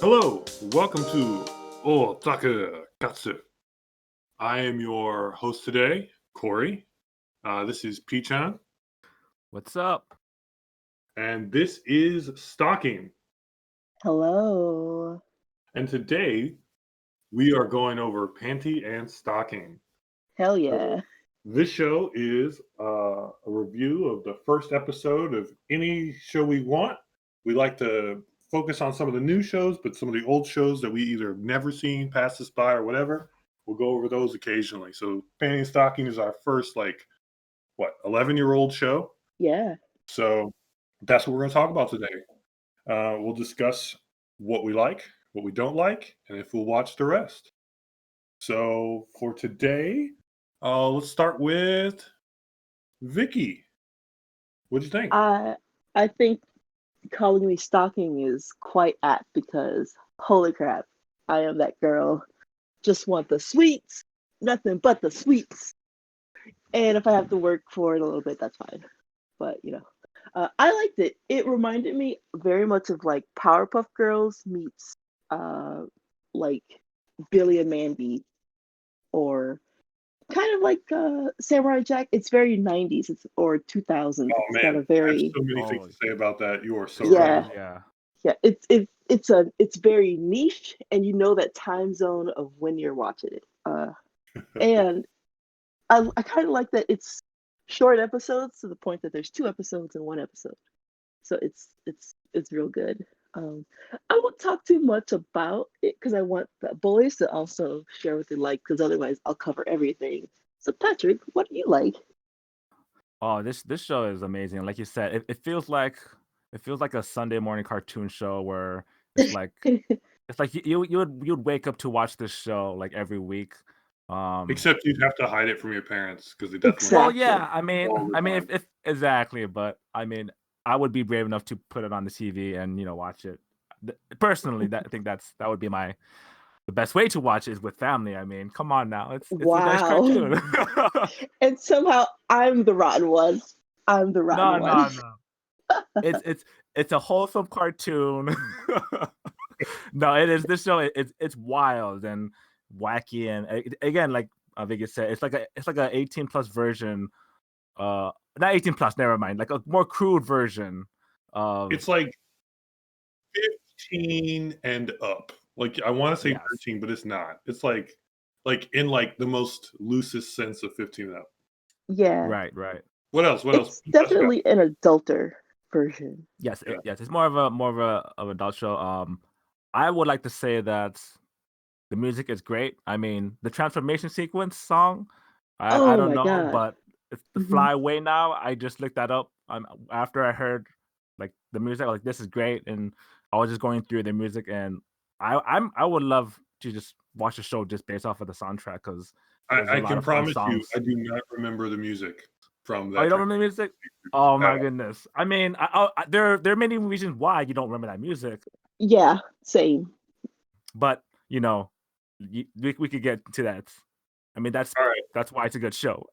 Hello, welcome to Taku Katsu. I am your host today, Cori. This is Pichan, What's up? and this is Stocking. Hello. And today we are going over Panty and Stocking. Hell So yeah. this show is a review of the first episode of any show we want. We like to focus on some of the new shows, but some of the old shows that we either never seen, passed us by, or whatever, we'll go over those occasionally. So Panty and Stocking is our first 11-year-old show. Yeah. So that's what we're going to talk about today. We'll discuss what we like, what we don't like, and if we'll watch the rest. So for today, let's start with Vicky. What do you think? I think calling me stalking is quite apt because holy crap, I am that girl. Just want the sweets, nothing but the sweets. And if I have to work for it a little bit, that's fine. But I liked it. It reminded me very much of like Powerpuff Girls meets like Billy and Mandy, or kind of like Samurai Jack. It's very 90s, or 2000s. Oh It's got man, a I have very so many things to say about that. You are so yeah, right. Yeah. yeah. It's very niche, and you know that time zone of when you're watching it. And I kind of like that it's short episodes to the point that there's two episodes in one episode, so it's real good. I won't talk too much about it because I want the boys to also share what they like, because otherwise I'll cover everything. So Patrick, what do you like? Oh, this show is amazing. Like you said, it feels like a Sunday morning cartoon show where it's like you would wake up to watch this show like every week. Except you'd have to hide it from your parents because they definitely. Well, Exactly. yeah, I mean, all the time. if exactly, but I mean, I would be brave enough to put it on the TV and watch it. Personally, I think that would be the best way to watch it is with family. I mean, come on now, it's a nice Wow. cartoon. And somehow I'm the rotten one. I'm the rotten one. No. It's a wholesome cartoon. No, it is. This show it's wild and wacky, and again, like Vicky said, it's like a 18 plus version. Not 18 plus. Never mind. Like a more crude version of. It's like 15 and up. Like I want to say Yes. 13, but it's not. It's like in like the most loosest sense of 15 and up. Yeah. Right. What else? What else? It's definitely an adulter version. Yes. Yeah. Yes. It's more of an adult show. I would like to say that the music is great. I mean, the transformation sequence song. I Oh don't my know, God. but it's the Mhm. Fly Away Now. I just looked that up. After I heard like the music, I was like, this is great, and I was just going through the music, and I would love to just watch the show just based off of the soundtrack because there's a I lot can of fun promise you, songs. I do not remember the music from Oh, that. you don't remember the music? Oh my goodness! I mean, there are many reasons why you don't remember that music, Yeah, same. but we could get to that. I mean, that's All right, that's why it's a good show.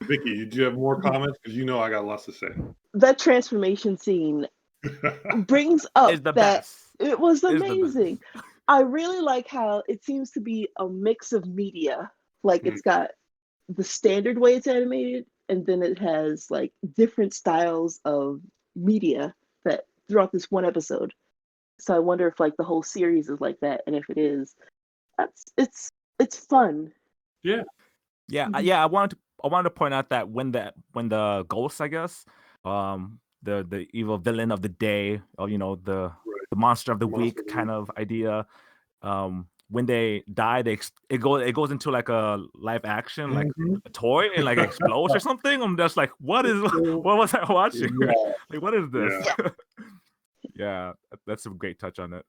Vicky, do you have more comments? Because I got lots to say. That transformation scene brings up Is the that best. it was Is the best. amazing. I really like how it seems to be a mix of media. Like it's got the standard way it's animated, and then it has like different styles of media that throughout this one episode. So I wonder if like the whole series is like that, and if it is, it's fun. Yeah. Yeah, Mhm. yeah. I wanted to point out that when the ghost, I guess, the evil villain of the day, or the monster of the week kind of idea, when they die, it goes into like a live action, like a toy, and like explodes or something. I'm just like, what was I watching? Yeah. Like, what is this? Yeah. Yeah, that's a great touch on it.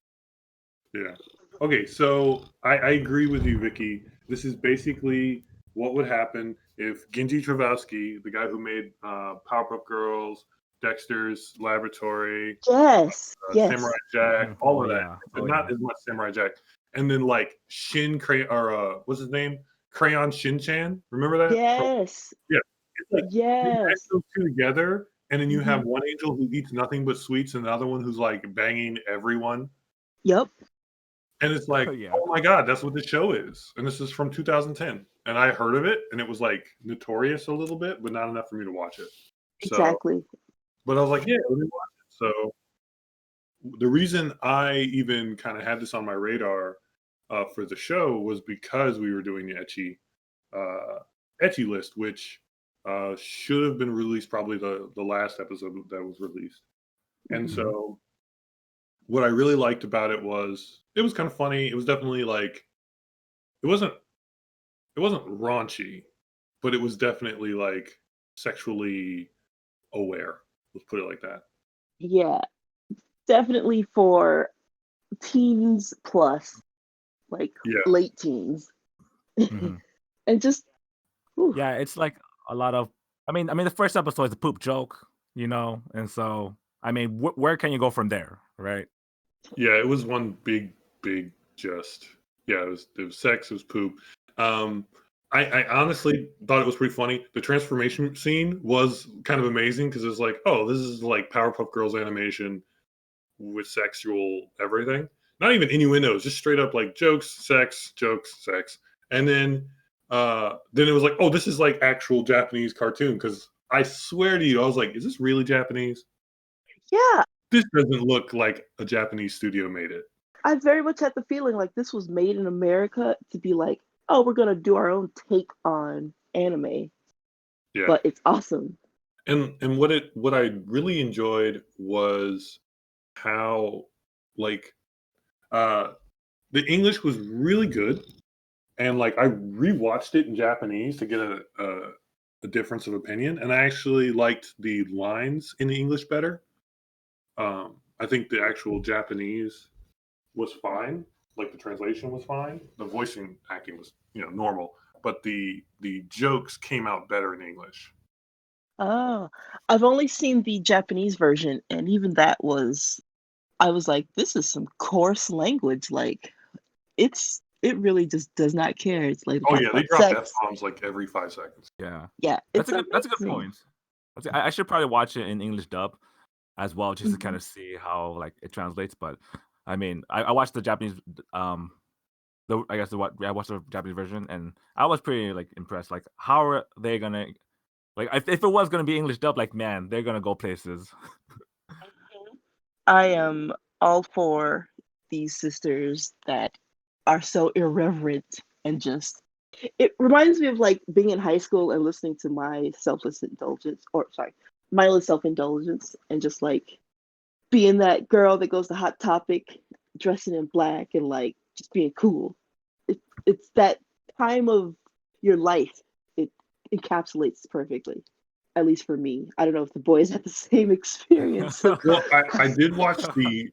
Yeah. Okay, so I agree with you, Vicky. This is basically what would happen if Genji Travasky, the guy who made Powerpuff Girls, Dexter's Laboratory, Yes, yes. Samurai Jack, all of that, Yeah. but not as much Samurai Jack, and then like what's his name? Crayon Shin-chan. Remember that? Yes. Yeah. It's like you add Yes. those two together, and then you have Mhm. one angel who eats nothing but sweets, and the other one who's like banging everyone. Yep. And it's like, Yeah. oh my God, that's what the show is. And this is from 2010. And I heard of it, and it was like notorious a little bit, but not enough for me to watch it. So, Exactly. but I was like, yeah, let me watch it. So the reason I even kind of had this on my radar for the show was because we were doing the ecchi list, which should have been released probably the last episode that was released. And Mhm. so what I really liked about it was kind of funny. It was definitely like it wasn't raunchy, but it was definitely like sexually aware. Let's put it like that. Yeah, definitely for teens plus, like Yeah. late teens, Mhm. and just whew, Yeah, it's like a lot of. The first episode is a poop joke, and so where can you go from there, right? Yeah, it was one big just yeah, it was sex, it was poop. Um I honestly thought it was pretty funny. The transformation scene was kind of amazing because it's like, oh, this is like Powerpuff Girls animation with sexual everything. Not even innuendos, just straight up like jokes, sex, jokes, sex. And then it was like, oh, this is like actual Japanese cartoon because I swear to you, I was like, is this really Japanese? yeah. This doesn't look like a Japanese studio made it. I very much had the feeling like this was made in America to be like, oh, we're gonna do our own take on anime, Yeah. but it's awesome. And what I really enjoyed was how like uh the English was really good, and like I rewatched it in Japanese to get a difference of opinion, and I actually liked the lines in the English better. I think the actual Japanese was fine, like the translation was fine. The voicing acting was normal, but the jokes came out better in English. Oh, I've only seen the Japanese version, and even that was, I was like, this is some coarse language. Like, it really just does not care. It's like Oh talk yeah, they about drop f sex. bombs like every 5 seconds. Yeah, Yeah, that's it's a good. That's a good amazing. point. I should probably watch it in English dub as well, just to kind Mhm. of see how like it translates. But I watched the Japanese, I guess I watched the Japanese version, and I was pretty like impressed. Like, how are they gonna like if it was gonna be English dub? Like, man, they're gonna go places. I am all for these sisters that are so irreverent and just it reminds me of like being in high school and listening to my selfless indulgence or sorry, mindless self-indulgence and just like being that girl that goes to Hot Topic dressing in black and like just being cool. It's that time of your life. It encapsulates perfectly, at least for me. I don't know if the boys had the same experience of Well, I did watch the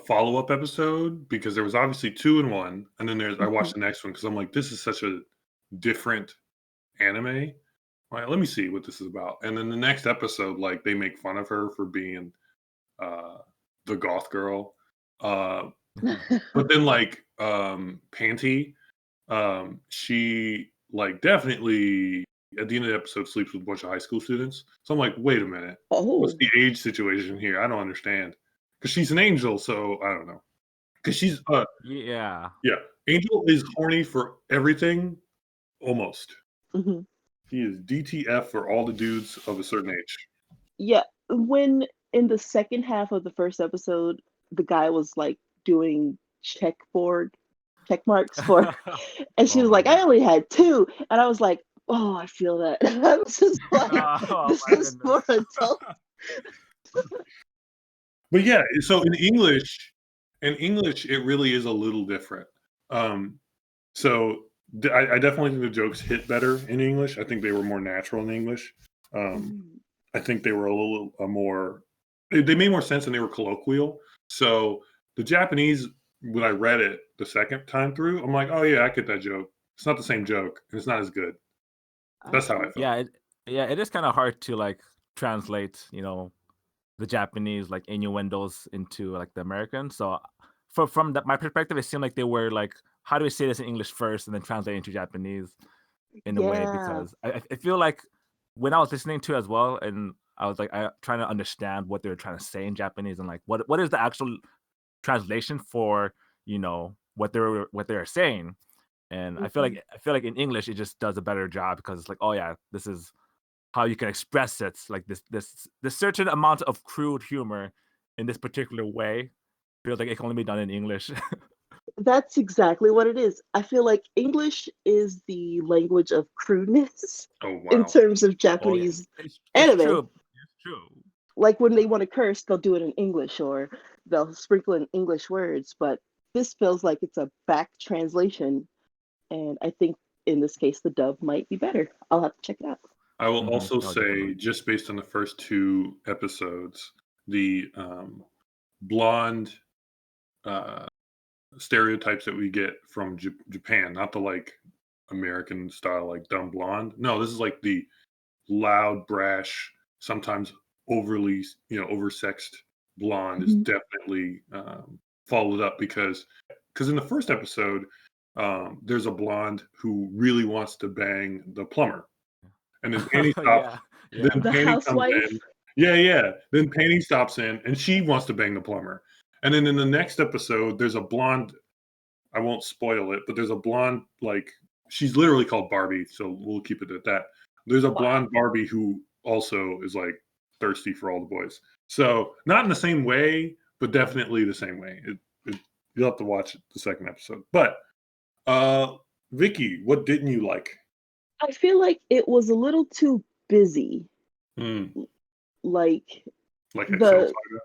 follow-up episode because there was obviously two in one, and then I watched the next one because I'm like, this is such a different anime. Like, let me see what this is about. And then the next episode, like they make fun of her for being uh, the goth girl. Uh, but then like Panty, she like definitely at the end of the episode sleeps with a bunch of high school students. So I'm like, wait a minute, what's oh. the age situation here? I don't understand. Because she's an angel, so I don't know. Because she's Yeah. yeah, Angel is horny for everything almost. Mhm. He is DTF for all the dudes of a certain age. Yeah, when in the second half of the first episode, the guy was like doing check marks for, and she Oh was my like, "I god. only had two," and I was like, "Oh, I feel that." I was just like, Oh "This my is goodness. for adults." But yeah, so in English, it really is a little different. Um, so I definitely think the jokes hit better in English. I think they were more natural in English. Um, Mhm. I think they were a little more. They made more sense and they were colloquial. So the Japanese, when I read it the second time through, I'm like, oh yeah, I get that joke. It's not the same joke, and it's not as good. That's how I Okay. felt. Yeah, it is kind of hard to like translate, the Japanese like innuendos into like the American. So from that my perspective, it seemed like they were like, how do we say this in English first and then translate into Japanese in a way? Yeah. Because I feel like when I was listening to it as well, and I was like trying to understand what they were trying to say in Japanese and like what is the actual translation for what they're saying. And I feel like in English it just does a better job because it's like, oh yeah, this is how you can express it. Like this certain amount of crude humor in this particular way feels like it can only be done in English. That's exactly what it is. I feel like English is the language of crudeness Oh in wow. terms of Oh, Japanese it's anime. true. It's true. Like when they want to curse, they'll do it in English or they'll sprinkle in English words. But this feels like it's a back translation. And I think in this case, the dub might be better. I'll have to check it out. I will also Oh, say, definitely. just based on the first 2 episodes, the blonde stereotypes that we get from Japan, not the like American style, like dumb blonde. No, this is like the loud, brash, sometimes overly, oversexed blonde is Mhm. definitely followed up because in the first episode, there's a blonde who really wants to bang the plumber. And then Panty stops. Yeah. Then The Panty comes housewife. in. Yeah, yeah. Then Panty stops in, and she wants to bang the plumber. And then in the next episode, there's a blonde. I won't spoil it, but there's a blonde, like she's literally called Barbie, so we'll keep it at that. There's a blonde Barbie who also is like thirsty for all the boys. So not in the same way, but definitely the same way. You'll have to watch the second episode. But Vicky, what didn't you like? I feel like it was a little too busy. Like Like Excel the Saga?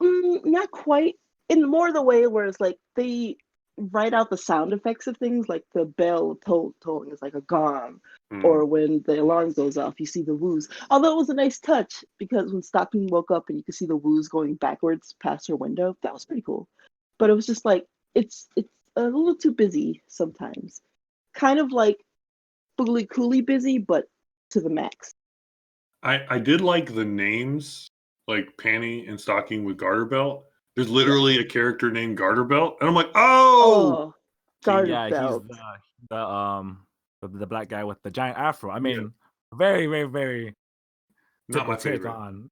not quite, in more the way where it's like they write out the sound effects of things, like the bell tolling is like a gong, or when the alarm goes off, you see the woos. Although it was a nice touch because when Stocking woke up and you could see the woos going backwards past her window, that was pretty cool. But it was just like it's a little too busy sometimes, kind of like Fooly Cooly busy, but to the max. I did like the names, like Panty and Stocking with Garterbelt. There's literally a character named Garterbelt, and I'm like, oh, Oh, Yeah, he's Garterbelt. the black guy with the giant afro. I mean, very, very, very not typical my take favorite. on.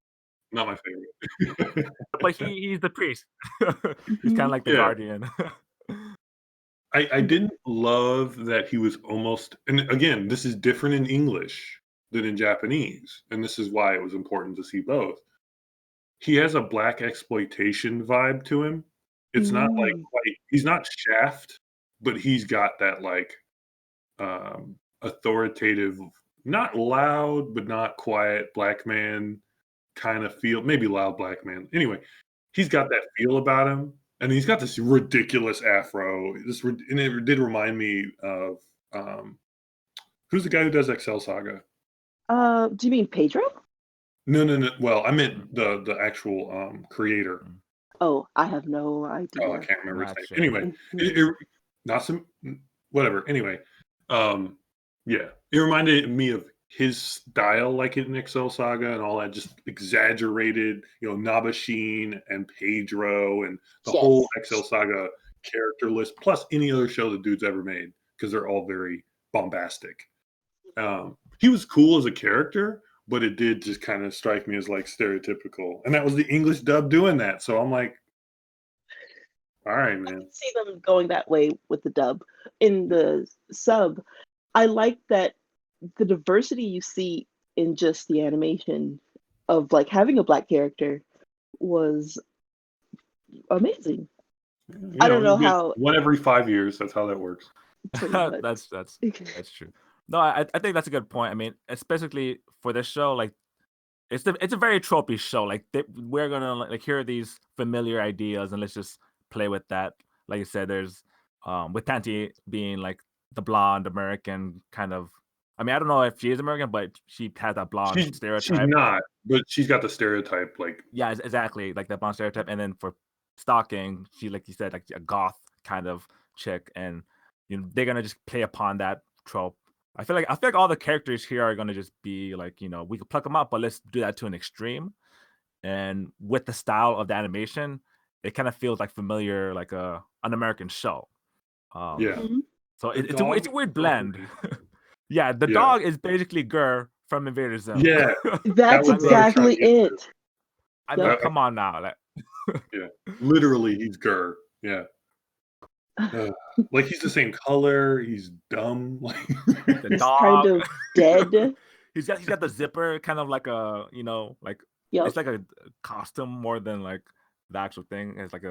Not my favorite. But he's the priest. He's kind of like the Yeah. guardian. I didn't love that he was almost, and again, this is different in English than in Japanese, and this is why it was important to see both. He has a black exploitation vibe to him. It's not like quite, he's not Shaft, but he's got that like authoritative, not loud, but not quiet black man kind of feel. Maybe loud black man. Anyway, he's got that feel about him, and he's got this ridiculous afro. And it did remind me of who's the guy who does Excel Saga? Do you mean Pedro? No. Well, I meant the actual creator. Oh, I have no Oh, I idea. can't remember his Not name. sure. Anyway, not some whatever. Anyway, yeah, it reminded me of his style, like in Excel Saga and all that, just exaggerated, Nabashin and Pedro and the whole Excel Saga character list, plus any other show the dude's ever made, because they're all very bombastic. He was cool as a character, but it did just kind of strike me as like stereotypical, and that was the English dub doing that. So I'm like, all right, I man. can see them going that way with the dub. In the sub, I like that the diversity you see in just the animation of like having a black character was amazing. I don't know how. One every 5 years. That's how that works. That's true. No, I think that's a good point. I mean, especially for this show, like it's a very tropey show. Like we're gonna like hear these familiar ideas and let's just play with that. Like you said, there's with Panty being like the blonde American kind of. I mean, I don't know if she is American, but she has that blonde stereotype. She's not, but she's got the stereotype. Like, yeah, exactly, like that blonde stereotype. And then for Stocking, she, like you said, like a goth kind of chick, and they're gonna just play upon that trope. I feel like all the characters here are gonna just be like, we could pluck them up, but let's do that to an extreme. And with the style of the animation, it kind of feels like familiar, like an American show. yeah. So it's a weird blend. Yeah, the Yeah. dog is basically Gur from Invader Zone. Yeah, That's was what I was trying exactly to get to. it. I mean, come on now. Like, Yeah. Literally, he's Gur. Yeah. Like he's the same color. He's dumb. Like The He's kind dog. of dead. He's got the zipper, kind of like a like Yep. it's like a costume more than like the actual thing. It's like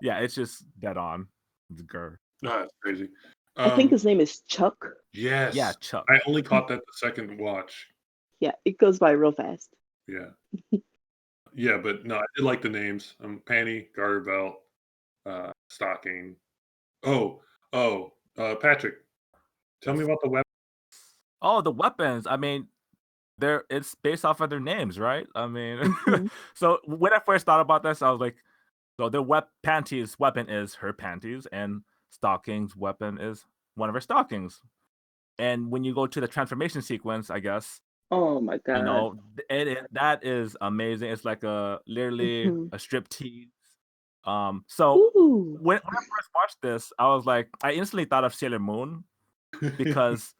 yeah, it's just dead on. It's Gur. that's crazy. I think his name is Chuck. Yeah, Yes. Chuck. I only caught that the second watch. Yeah, it goes by real fast. Yeah. Yeah, but no, I did like the names. Panty, Garterbelt, Stocking. Oh, Patrick, tell me Yes. about the weapon. Oh, the weapons. I mean, it's based off of their names, right? I mean, Mhm. so when I first thought about this, I was like, so the Panty's weapon is her panties, and Stocking's weapon is one of her stockings. And when you go to the transformation sequence, I guess Oh my god. that is amazing. It's like literally Mhm. a strip tease. So Ooh. when I first watched this, I was like, I instantly thought of Sailor Moon because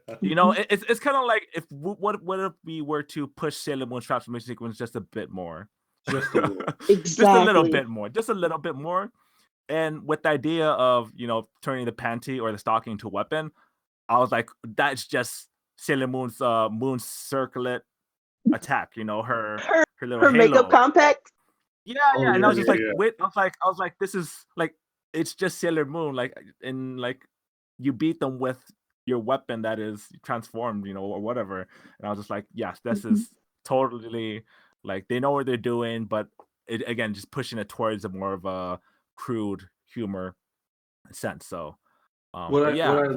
Mhm. it's kind of like what if we were to push Sailor Moon's transformation sequence just a bit more, Just a little. just a little bit Exactly. more, just a little bit more. And with the idea of turning the panty or the stocking to a weapon, I was like, that's just Sailor Moon's moon circlet attack. Her Her little her makeup halo. compact. Yeah, Oh yeah. And I yeah, was just yeah, like, yeah. wait, I was like, this is like, it's just Sailor Moon, like, and like, you beat them with your weapon that is transformed, or whatever. And I was just like, yes, this Mhm. is totally like they know what they're doing, but it again just pushing it towards a more of a crude humor sense. So, but What yeah, I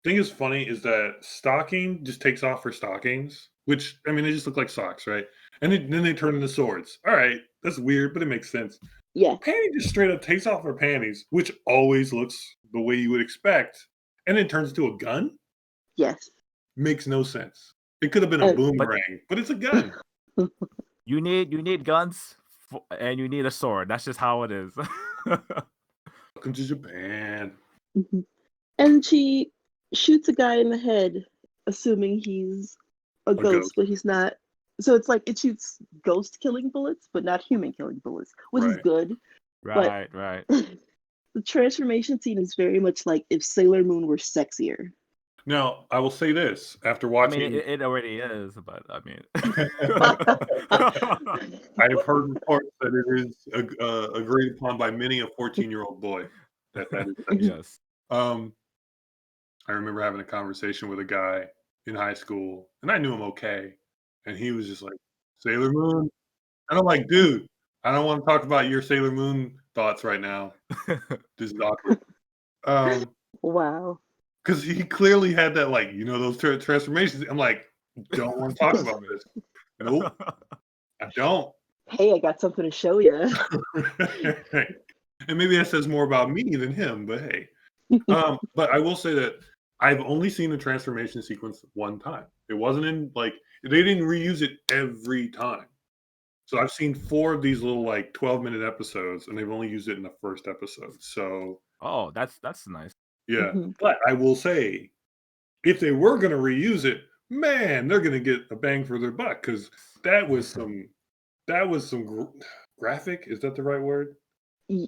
think is funny is that Stocking just takes off her stockings, which I mean they just look like socks, right? And then they turn into swords. All right, that's weird, but it makes sense. Yeah. Panty just straight up takes off her panties, which always looks the way you would expect, and then turns into a gun. Yes. Makes no sense. It could have been a And but boomerang, but it's a gun. you need guns and you need a sword. That's just how it is. Welcome to Japan. Mhm. And she shoots a guy in the head, assuming he's a A ghost, ghost, but he's not. So it's like it shoots ghost killing bullets, but not human killing bullets, which is right? good. But Right, right. the transformation scene is very much like if Sailor Moon were sexier. Now, I will say this: after I mean, it, watching, it already is, but I mean, I have heard reports that it is agreed upon by many a 14-year-old boy that is sexy. yes. Um, I remember having a conversation with a guy in high school, and I knew him okay, and he was just like, "Sailor Moon," and I'm like, "Dude, I don't want to talk about your Sailor Moon thoughts right now. This is awkward." Wow. Because he clearly had that, like, those transformations. I'm like, "Don't want to talk about this." Transformation. Nope, I don't. Hey, I got something to show you. And maybe that says more about me than him, but hey. But I will say that I've only seen the transformation sequence one time. It wasn't in like they didn't reuse it every time. So I've seen 4 of these little like 12-minute episodes, and they've only used it in the first episode. So Oh, that's nice. yeah. Mhm. But I will say, if they were gonna reuse it, man, they're gonna get a bang for their buck because that was some graphic. Is that the right word? E-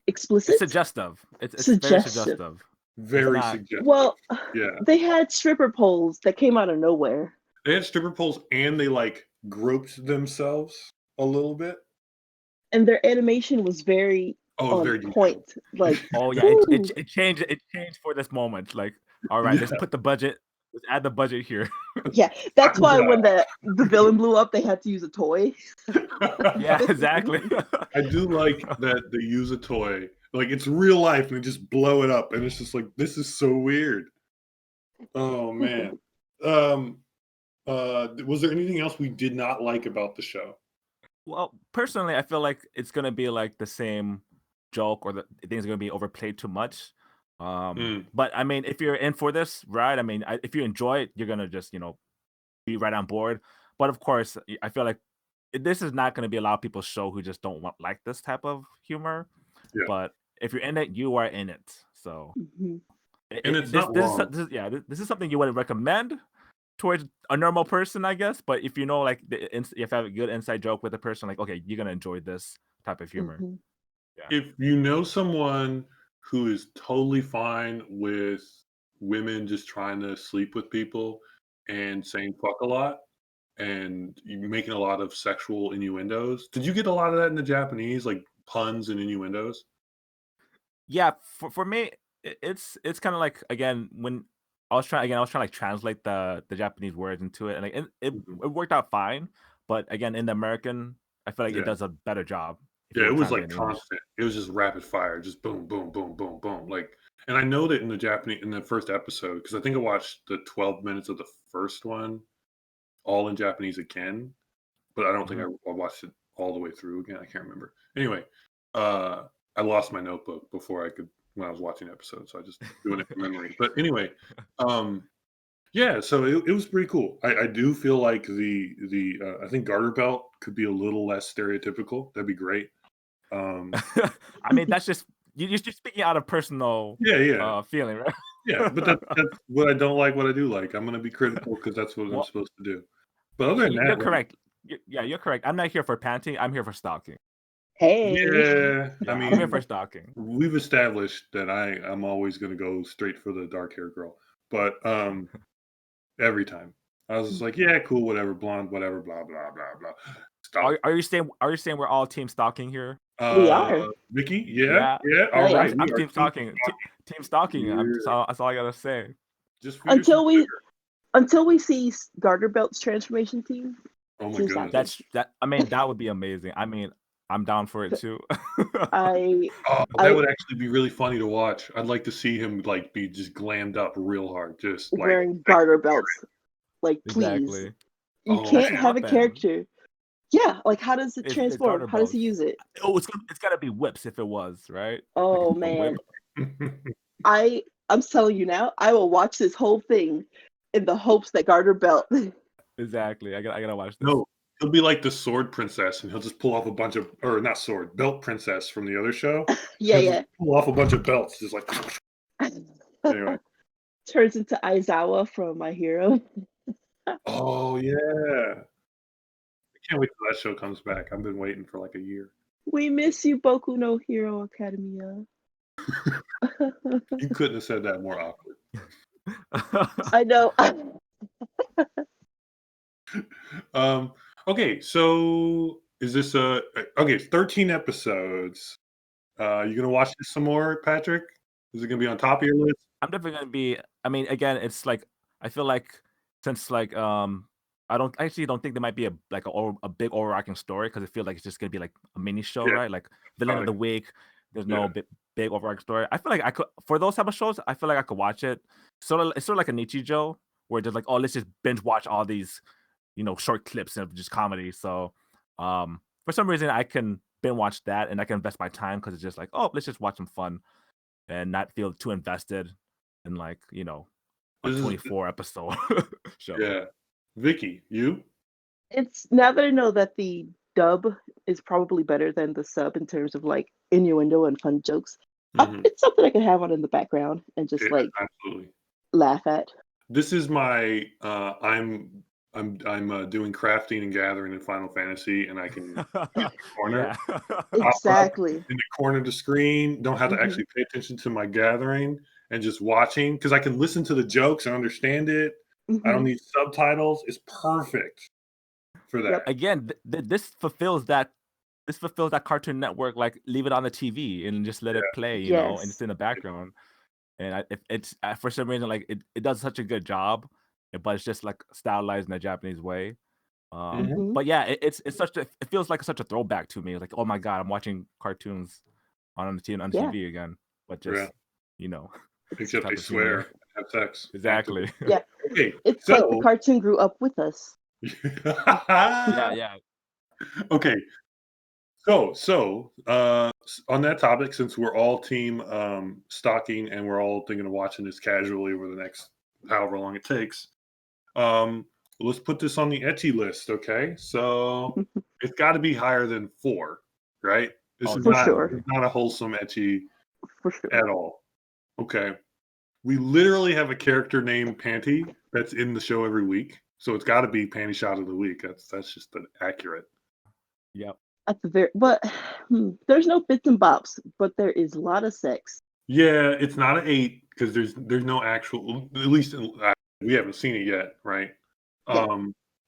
It's Explicit? suggestive. It's very Suggestive. suggestive. It's Very not. suggestive. Well, Yeah. they had stripper poles that came out of nowhere. They had stripper poles and they like groped themselves a little bit. And their animation was very Oh, it was on very point. detailed. Like, Oh yeah, whoo. it changed. It changed for this moment. Like, all right, let's Yeah. put the budget. Let's add the budget here. Yeah, that's Taku why Katsu. when the villain blew up, they had to use a toy. Yeah, exactly. I do like that they use a toy. Like it's real life and they just blow it up and it's just like this is so weird. Oh man. Um was there anything else we did not like about the show? Well, personally, I feel like it's gonna be like the same joke, or the things are gonna be overplayed too much. Mm, But I mean, if you're in for this ride, I mean, if you enjoy it, you're gonna just be right on board. But of course, I feel like this is not gonna be a lot of people's show who just don't like this type of humor. yeah. But if you're in it, you are in it. So Mhm. And it's not wrong. this is something you would recommend. towards a normal person, I guess. But if you know, like, if you have a good inside joke with a person, like, okay, you're gonna enjoy this type of humor. Hmm. Yeah. If you know someone who is totally fine with women just trying to sleep with people and saying fuck a lot and making a lot of sexual innuendos, did you get a lot of that in the Japanese, like puns and innuendos? Yeah, for me, it's kind of like, again, when I was trying to like translate the Japanese words into it, and like Mhm. it worked out fine. But again, in the American, I feel like it Yeah. does a better job if you Yeah, were it was translating like in English. constant. It was just rapid fire, just boom, boom, boom, boom, boom. Like, and I know that in the Japanese, in the first episode, because I think I watched the 12 minutes of the first one all in Japanese again, but I don't think Mhm. I watched it all the way through again. I can't remember. Anyway, uh, I lost my notebook before I could when I was watching the episode, so I just doing it from memory. But anyway, um, yeah, so it was pretty cool. I do feel like I think Garterbelt could be a little less stereotypical. That'd be great. Um, I mean, that's just you're just speaking out of personal yeah, yeah, feeling, right? yeah. But that's what I don't like. What I do like. I'm gonna be critical because that's what I'm Well, supposed to do. But other than you're that, like, correct. Yeah, you're correct. I'm not here for panting. I'm here for stalking. Hey. yeah, I Yeah, I'm here mean, for stalking. we've established that I'm always gonna go straight for the dark hair girl. But every time I was just like, yeah, cool, whatever, blonde, whatever, blah blah blah blah. Stop. Are you saying we're all team stalking here? We are. Vicky, yeah, Yeah. yeah. Oh All yeah. right, we I'm are team team stalking. stalking. Team stalking. Yeah, That's all I gotta say. just figure some Until we sugar. until we see Garterbelt's transformation team, Oh my team goodness. stocking. I mean, that would be amazing. I mean, I'm down for it too. I Oh, that I would actually be really funny to watch. I'd like to see him like be just glammed up real hard, just like wearing garter belts. Like, please. Exactly. You oh That's can't his man. have a weapon. character. Yeah, like how does it It's transform? garter How does he belts. use it? Oh, it's gotta be whips if it was, right? Like Oh a whip. man. I'm telling you now, I will watch this whole thing in the hopes that Garterbelt. Exactly. I gotta watch this. No, he'll be like the sword princess, and he'll just pull off a bunch of, or not sword, belt princess from the other show. Yeah, He'll just yeah. pull off a bunch of belts, just like anyway. Turns into Aizawa from My Hero. Oh yeah, I can't wait till that show comes back. I've been waiting for like a year. We miss you, Boku no Hero Academia. You couldn't have said that more awkward. I know. Um, okay, so is this okay? 13 episodes. You gonna watch this some more, Patrick? Is it gonna be on top of your list? I'm definitely gonna be. I mean, again, it's like I feel like since like I actually don't think there might be a big overarching story because I feel like it's just gonna be like a mini show, Yeah, right? Like villain of probably. the week. There's Yeah. no big overarching story. I feel like I could for those type of shows. I feel like I could watch it. It's sort of like a Nichijou where there's like, oh, let's just binge watch all these short clips of just comedy. So for some reason I can binge watch that and I can invest my time because it's just like, oh, let's just watch some fun and not feel too invested in like a This is 24 episode show. yeah. Vicky, you? It's now that I know that the dub is probably better than the sub in terms of like innuendo and fun jokes. Mhm. It's something I can have on in the background and just Yeah, like absolutely. laugh at. This is my I'm doing crafting and gathering in Final Fantasy, and I can be in the corner, Yeah. pop up Exactly. in the corner of the screen, don't have to Hmm. actually pay attention to my gathering and just watching because I can listen to the jokes and understand it. I don't Hmm. need subtitles. It's perfect for that. Yep. Again, this fulfills that Cartoon Network, like leave it on the TV and just let it play, and it's Yes. in the background. And if it's for some reason like it does such a good job, but it's just like stylized in a Japanese way. Mhm. Hmm. But yeah, it's such a it feels like such a throwback to me. Like, oh my god, I'm watching cartoons on the Yeah. TV again, but Yeah. just you know this Except they type of swear humor. and have sex Exactly. actively. Yeah. Okay, It's like the so cartoon grew up with us. Yeah, yeah. okay, on that topic, since we're all team stocking and we're all thinking of watching this casually over the next however long it takes, um, let's put this on the ecchi list. Okay, so it's got to be higher than 4, right? This Oh, is For not sure. definitely. this is not a wholesome ecchi For sure. at all. Okay, we literally have a character named Panty, that's in the show every week. So it's got to be panty shot of the week. That's just accurate. Yep. At the very, but there's no bits and bops, but there is a lot of sex. Yeah, it's not an 8 because there's no actual. At least we haven't seen it yet, right? Yeah.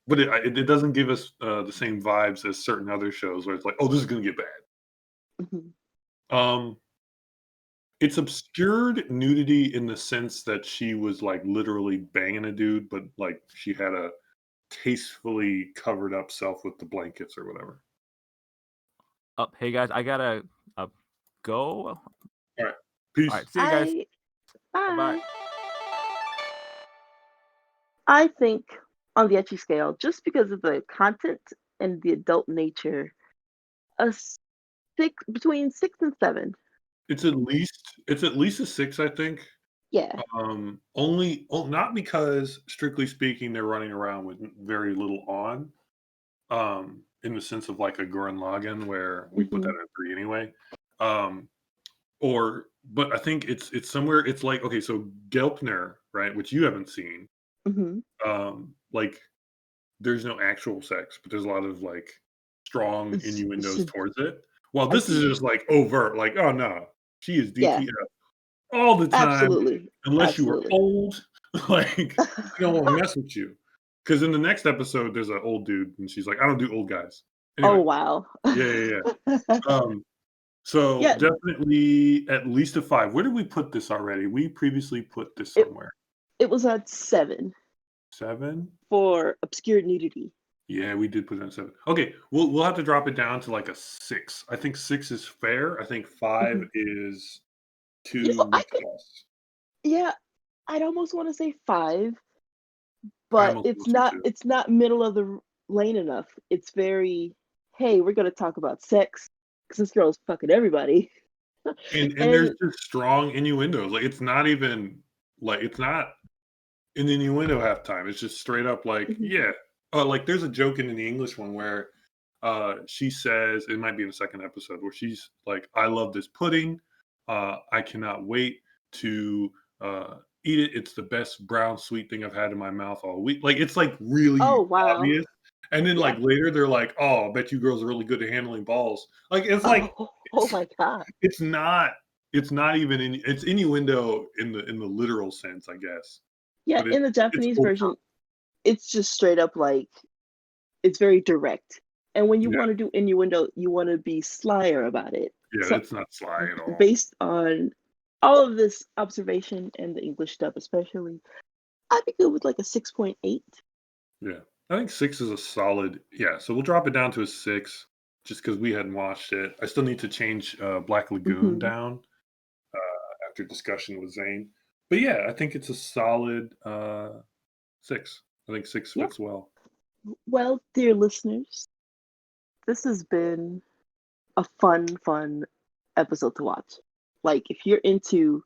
But it doesn't give us the same vibes as certain other shows where it's like, oh, this is gonna get bad. Mhm. It's obscured nudity in the sense that she was like literally banging a dude, but like she had a tastefully covered up self with the blankets or whatever. Oh, hey guys, I gotta go. All right, All peace. right, see you guys. Bye. Bye. I think on the ecchi scale, just because of the content and the adult nature, a between 6 and 7. It's at least a 6, I think. Yeah. Not because strictly speaking they're running around with very little on. In the sense of like a Gurren Lagann where we put that Mhm. at 3 anyway. But I think it's somewhere. It's like, okay, so Gelpner, right, which you haven't seen. Mhm. Like there's no actual sex, but there's a lot of like strong innuendos towards it. While I this is see. just like overt, like, oh no, she is Yeah. DTF all the time, Absolutely. unless you were Absolutely. old, like she don't want to mess with you. Because in the next episode, there's an old dude, and she's like, I don't do old guys. Oh Anyway, wow. yeah. So Yeah. definitely at least a 5. Where did we put this already? We previously put this It somewhere. it was at 7 7? for obscure nudity. Yeah, we did put it at 7. Okay, we'll have to drop it down to like a 6. I think 6 is fair. I think 5 Mhm. is You too know, I weak think sauce. yeah, I'd almost want to say 5, I but almost will too. it's not middle of the lane enough. It's very, hey, we're gonna talk about sex because this girl's fucking everybody. And there's And just strong innuendos. Like it's not even like it's not an innuendo half time. It's just straight up like, mhm. yeah. Like there's a joke in the English one where she says, it might be in the second episode, where she's like, I love this pudding. I cannot wait to eat it. It's the best brown sweet thing I've had in my mouth all week. Like it's like really Oh wow. obvious. And then Yeah. like later they're like, oh, I bet you girls are really good at handling balls. Like Oh my god. it's not even it's innuendo in the literal sense, I guess. Yeah, But in the it's Japanese over. version, it's just straight up like it's very direct. And when you Yeah, want to do innuendo, you want to be slyer about it. yeah, So it's not sly at all. based on all of this observation and the English dub especially, I'd be good with like a 6.8. Yeah. I think 6 is a solid, yeah, so we'll drop it down to a 6 just because we hadn't watched it. I still need to change, Black Lagoon Hmm. down, after discussion with Zane. But yeah, I think it's a solid, 6. I think 6 Yeah. fits well. Well, dear listeners, this has been a fun episode to watch. Like if you're into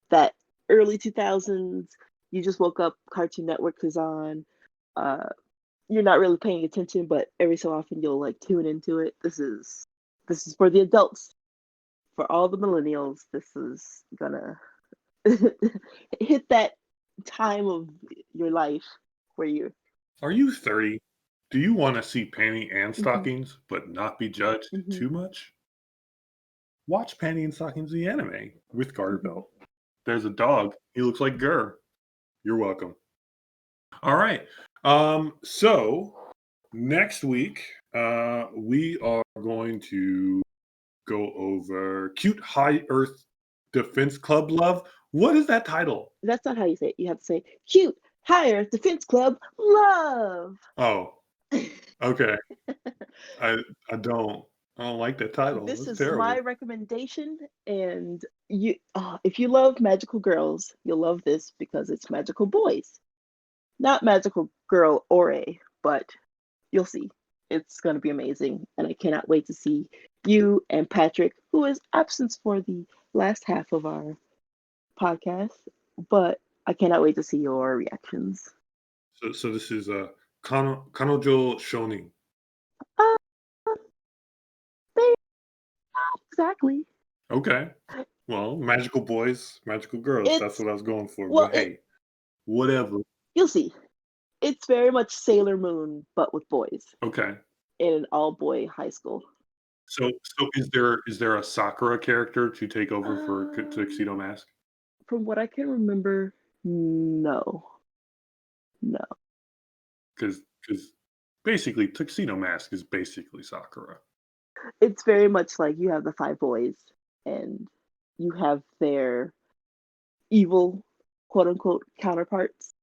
that early 2000s, you just woke up, Cartoon Network is on, uh, you're not really paying attention, but every so often you'll like tune into it. This is for the adults. For all the millennials, this is gonna hit that time of your life where you're Are you 30? Do you wanna see Panty and mhm, Stockings, but not be judged mhm, too much? Watch Panty and Stockings the anime with mhm. Garterbelt. There's a dog. He looks like Gur. You're welcome. All right. So next week, we are going to go over Cute High Earth Defense Club Love. What is that title? That's not how you say it. You have to say cute, higher, defense club, love. Oh, okay. I I don't like that title. This That's is my terrible. recommendation, and if you love magical girls, you'll love this because it's magical boys, not magical girl Ore, but you'll see. It's going to be amazing, and I cannot wait to see you and Patrick, who is absent for the last half of our podcast, but I cannot wait to see your reactions. So this is Kanojo Shonin. Uh, they not exactly. Okay. Well, magical boys, magical girls. That's It's what I was going for. well, But hey, whatever. You'll see. It's very much Sailor Moon, but with boys Okay. in an all-boy high school. So is there a Sakura character to take over for Tuxedo Um, Mask? from what I can remember, no. No. Because basically Tuxedo Mask is basically Sakura. It's very much like you have the five boys and you have their evil, quote unquote, counterparts,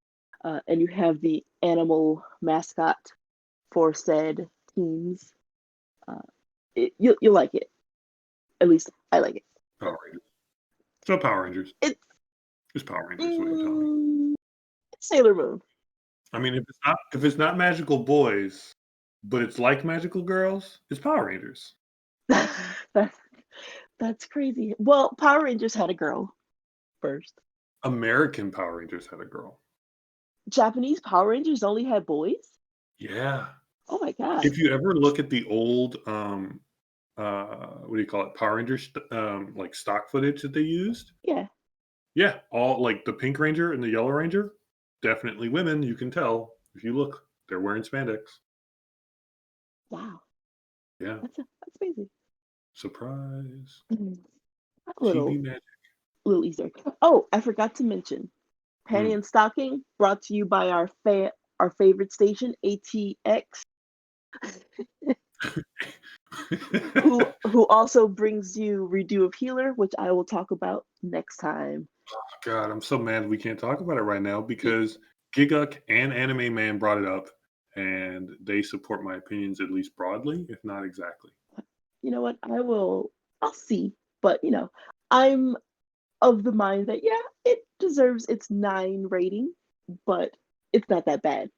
and you have the animal mascot for said teams. Uh, you'll like it. At least I like it. Power Rangers. So Power Rangers. It's It's Power Rangers. What you're telling me. it's Sailor Moon. I mean, if it's not magical boys, but it's like magical girls, it's Power Rangers. That's that's crazy. Well, Power Rangers had a girl first. American Power Rangers had a girl. Japanese Power Rangers only had boys. Yeah. Oh my god. If you ever look at the old what do you call it, Power Rangers like stock footage that they used, Yeah. yeah, all like the Pink Ranger and the Yellow Ranger, definitely women. You can tell if you look, they're wearing spandex. Wow. Yeah, That's crazy. surprise. Mhm. A TV magic. little Easter. Oh, I forgot to mention. Panty Mm. and Stocking, brought to you by our favorite station, ATX, who also brings you Redo of Healer, which I will talk about next time. God, I'm so mad we can't talk about it right now because Giguk and Anime Man brought it up, and they support my opinions at least broadly, if not exactly. You know what? I'll see. But I'm of the mind that yeah, it deserves its 9 rating, but it's not that bad.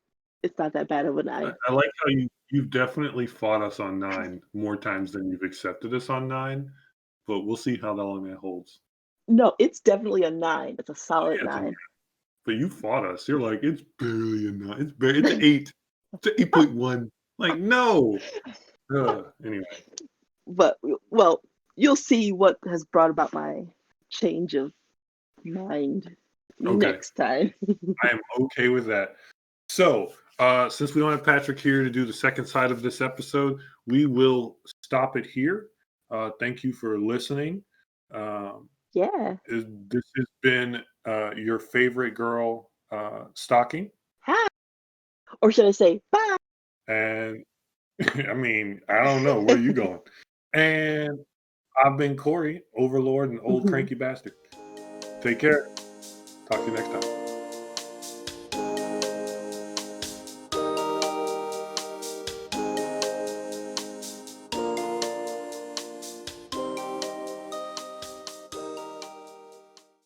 It's not that bad of a 9. I like how you've definitely fought us on 9 more times than you've accepted us on 9, but we'll see how long that holds. No, it's definitely a 9. It's a Oh, solid yeah, 9. but you fought us. You're like, it's barely a 9. It's 8. It's 8.1. Like, no. Anyway, But well, you'll see what has brought about my change of mind okay. next time. I am okay with that. So, since we don't have Patrick here to do the second side of this episode, we will stop it here. Thank you for listening. Yeah. This has been your favorite girl, Stocking. Hi. Or should I say bye? And I mean, I don't know. Where are you going? And I've been Cori, Overlord and Old Cranky Bastard. Take care. Talk to you next time.